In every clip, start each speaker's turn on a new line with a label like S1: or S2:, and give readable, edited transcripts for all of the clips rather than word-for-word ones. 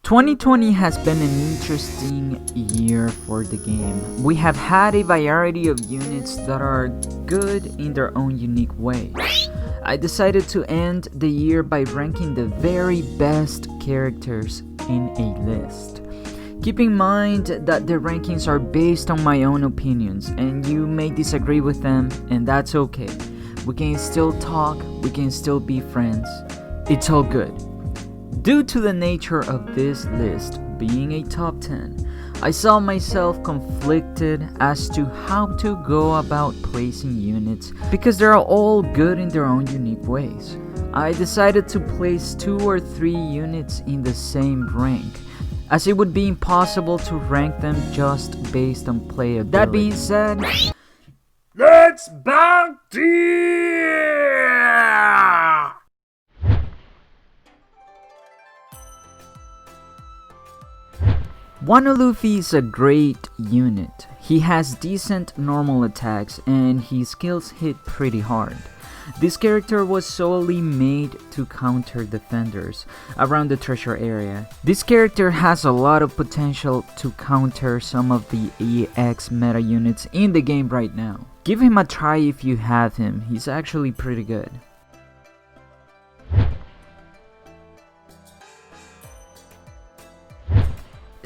S1: 2020 has been an interesting year for the game. We have had a variety of units that are good in their own unique way. I decided to end the year by ranking the very best characters in a list. Keep in mind that the rankings are based on my own opinions and you may disagree with them, and that's okay. We can still talk, we can still be friends. It's all good. Due to the nature of this list being a top 10, I saw myself conflicted as to how to go about placing units because they're all good in their own unique ways. I decided to place 2 or 3 units in the same rank, as it would be impossible to rank them just based on playability. That being said, let's bounty! Wano Luffy is a great unit. He has decent normal attacks and his skills hit pretty hard. This character was solely made to counter defenders around the treasure area. This character has a lot of potential to counter some of the EX meta units in the game right now. Give him a try if you have him, he's actually pretty good.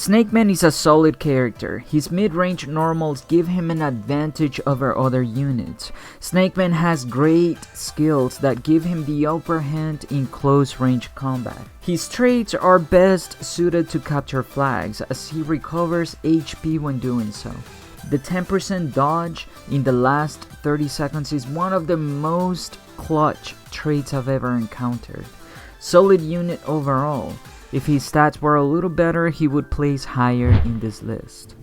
S1: Snakeman is a solid character. His mid-range normals give him an advantage over other units. Snakeman has great skills that give him the upper hand in close range combat. His traits are best suited to capture flags as he recovers HP when doing so. The 10% dodge in the last 30 seconds is one of the most clutch traits I've ever encountered. Solid unit overall. If his stats were a little better, he would place higher in this list.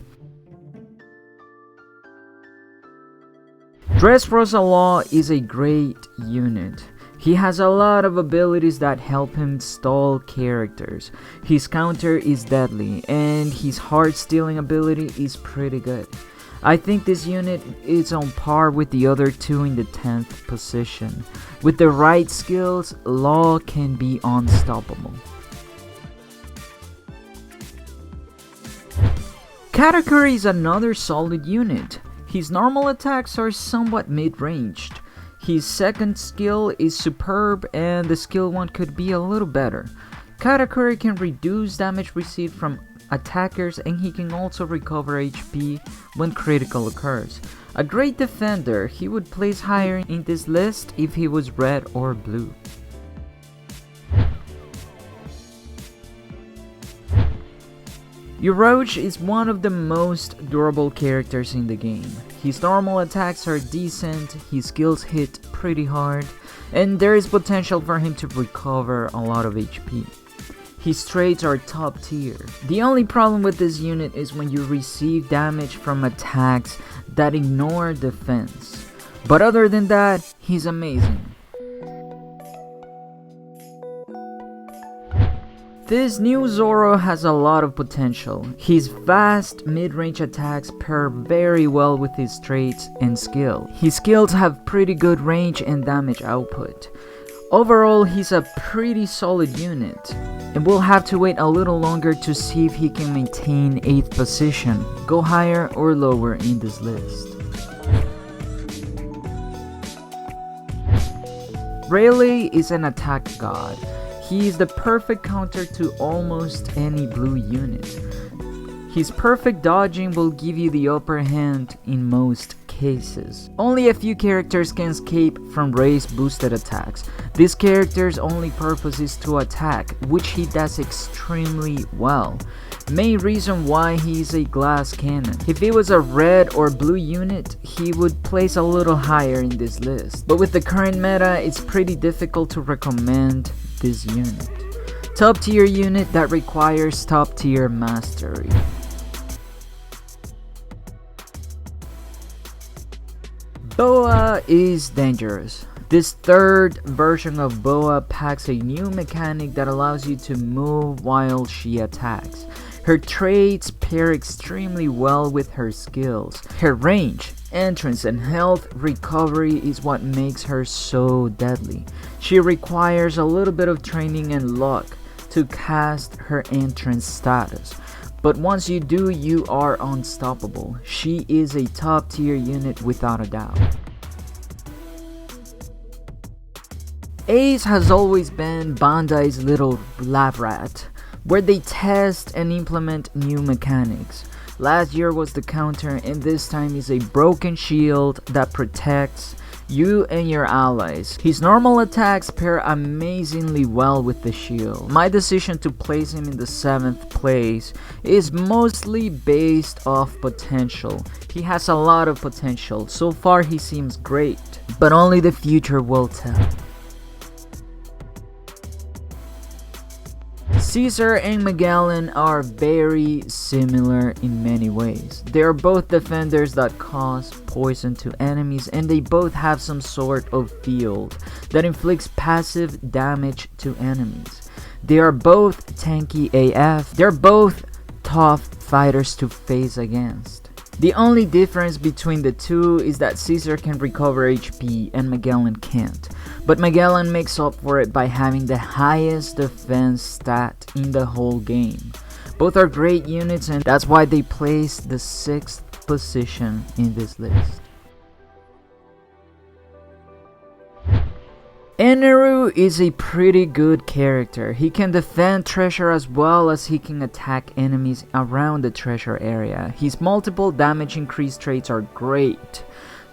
S1: Dressrosa Law is a great unit. He has a lot of abilities that help him stall characters. His counter is deadly, and his heart stealing ability is pretty good. I think this unit is on par with the other 2 in the 10th position. With the right skills, Law can be unstoppable. Katakuri is another solid unit. His normal attacks are somewhat mid-ranged. His second skill is superb and the skill 1 could be a little better. Katakuri can reduce damage received from attackers and he can also recover HP when critical occurs. A great defender, he would place higher in this list if he was red or blue. Urouge is one of the most durable characters in the game. His normal attacks are decent, his skills hit pretty hard, and there is potential for him to recover a lot of HP. His traits are top tier. The only problem with this unit is when you receive damage from attacks that ignore defense. But other than that, he's amazing. This new Zoro has a lot of potential. His fast mid-range attacks pair very well with his traits and skill. His skills have pretty good range and damage output. Overall, he's a pretty solid unit, and we'll have to wait a little longer to see if he can maintain 8th position, go higher or lower in this list. Rayleigh is an attack god. He is the perfect counter to almost any blue unit. His perfect dodging will give you the upper hand in most cases. Only a few characters can escape from Ray's boosted attacks. This character's only purpose is to attack, which he does extremely well. Main reason why he is a glass cannon. If he was a red or blue unit, he would place a little higher in this list. But with the current meta, it's pretty difficult to recommend this unit. Top tier unit that requires top tier mastery. Boa is dangerous. This third version of Boa packs a new mechanic that allows you to move while she attacks. Her traits pair extremely well with her skills. Her range, entrance, and health recovery is what makes her so deadly. She requires a little bit of training and luck to to cast her entrance status. But once you do, you are unstoppable. She is a top tier unit without a doubt. Ace has always been Bandai's little lab rat, where they test and implement new mechanics. Last year was the counter, and this time is a broken shield that protects you and your allies. His normal attacks pair amazingly well with the shield. My decision to place him in the 7th place is mostly based off potential. He has a lot of potential. So far he seems great, but only the future will tell. Caesar and Magellan are very similar in many ways. They are both defenders that cause poison to enemies, and they both have some sort of field that inflicts passive damage to enemies. They are both tanky AF. They're both tough fighters to face against. The only difference between the two is that Caesar can recover HP and Magellan can't. But Magellan makes up for it by having the highest defense stat in the whole game. Both are great units, and that's why they place the 6th position in this list. Enel is a pretty good character. He can defend treasure as well as he can attack enemies around the treasure area. His multiple damage increase traits are great.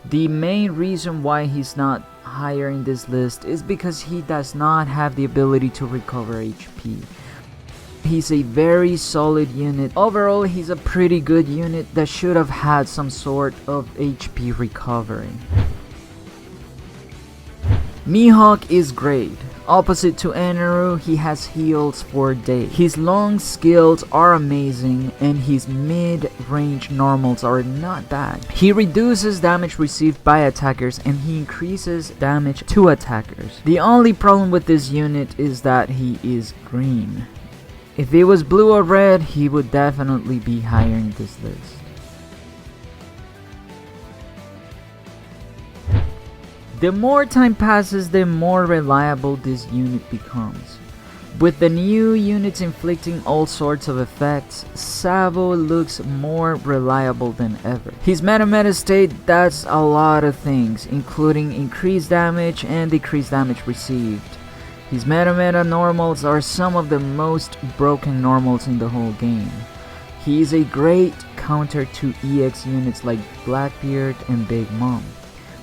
S1: The main reason why he's not higher in this list is because he does not have the ability to recover HP. He's a very solid unit. Overall, he's a pretty good unit that should have had some sort of HP recovery. Mihawk is great. Opposite to Enel, he has heals for days. His long skills are amazing, and his mid-range normals are not bad. He reduces damage received by attackers, and he increases damage to attackers. The only problem with this unit is that he is green. If he was blue or red, he would definitely be higher in this list. The more time passes, the more reliable this unit becomes. With the new units inflicting all sorts of effects, Sabo looks more reliable than ever. His meta state does a lot of things, including increased damage and decreased damage received. His meta normals are some of the most broken normals in the whole game. He is a great counter to EX units like Blackbeard and Big Mom.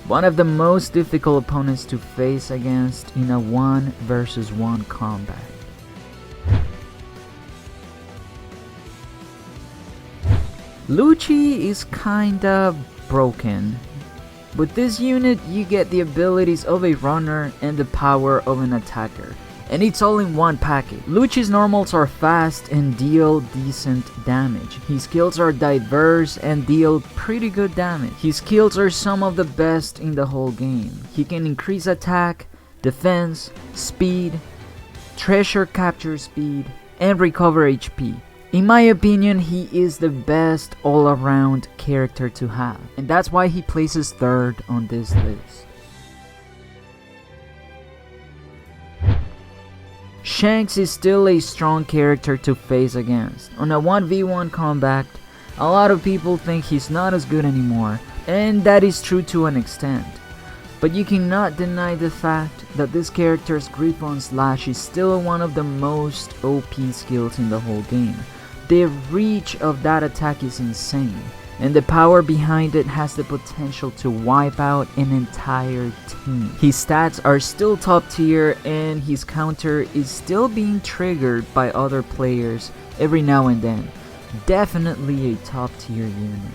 S1: One of the most difficult opponents to face against in a 1 versus 1 combat. Lucci is kinda broken. With this unit, you get the abilities of a runner and the power of an attacker, and it's all in one package. Lucci's normals are fast and deal decent damage. His skills are diverse and deal pretty good damage. His skills are some of the best in the whole game. He can increase attack, defense, speed, treasure capture speed, and recover HP. In my opinion, he is the best all-around character to have, and that's why he places 3rd on this list. Shanks is still a strong character to face against. On a 1v1 combat, a lot of people think he's not as good anymore, and that is true to an extent. But you cannot deny the fact that this character's grip on slash is still one of the most OP skills in the whole game. The reach of that attack is insane, and the power behind it has the potential to wipe out an entire team. His stats are still top tier, and his counter is still being triggered by other players every now and then. Definitely a top tier unit.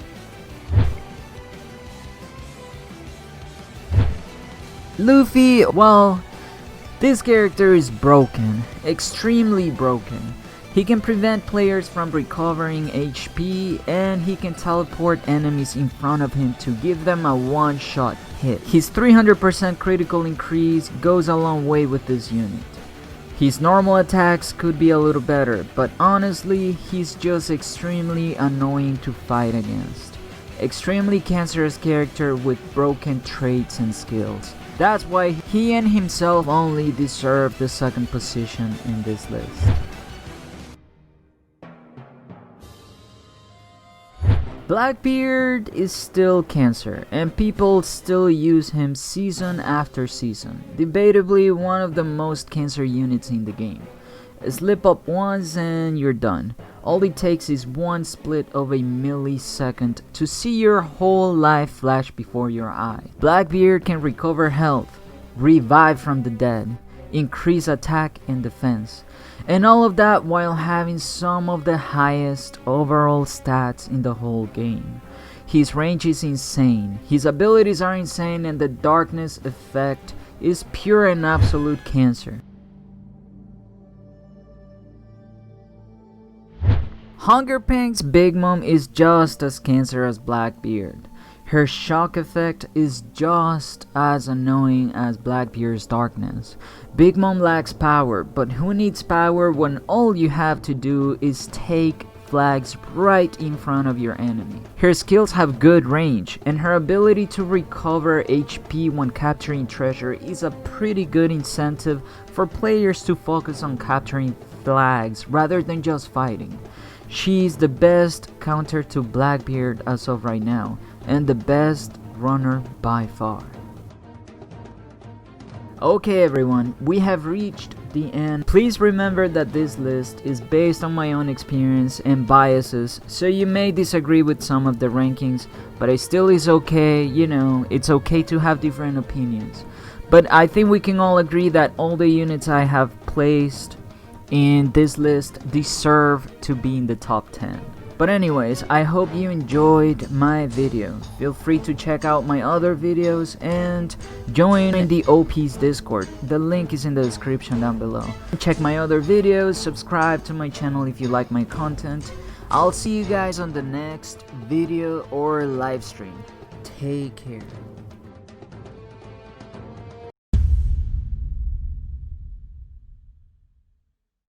S1: Luffy, well, this character is broken, extremely broken. He can prevent players from recovering HP, and he can teleport enemies in front of him to give them a one-shot hit. His 300% critical increase goes a long way with this unit. His normal attacks could be a little better, but honestly, he's just extremely annoying to fight against. Extremely cancerous character with broken traits and skills. That's why he and himself only deserve the 2nd position in this list. Blackbeard is still Cancer, and people still use him season after season. Debatably one of the most Cancer units in the game. Slip up once and you're done. All it takes is one split of a millisecond to see your whole life flash before your eye. Blackbeard can recover health, revive from the dead, increase attack and defense, and all of that while having some of the highest overall stats in the whole game. His range is insane, his abilities are insane, and the darkness effect is pure and absolute Cancer. Hunger Pank's Big Mom is just as Cancer as Blackbeard. Her shock effect is just as annoying as Blackbeard's darkness. Big Mom lacks power, but who needs power when all you have to do is take flags right in front of your enemy? Her skills have good range, and her ability to recover HP when capturing treasure is a pretty good incentive for players to focus on capturing flags rather than just fighting. She's the best counter to Blackbeard as of right now, and the best runner by far. Okay everyone, we have reached the end. Please remember that this list is based on my own experience and biases, so you may disagree with some of the rankings, but it still is okay, you know, it's okay to have different opinions. But I think we can all agree that all the units I have placed in this list deserve to be in the top 10. But anyways, I hope you enjoyed my video. Feel free to check out my other videos and join in the OP's Discord. The link is in the description down below. Check my other videos, subscribe to my channel if you like my content. I'll see you guys on the next video or live stream. Take care.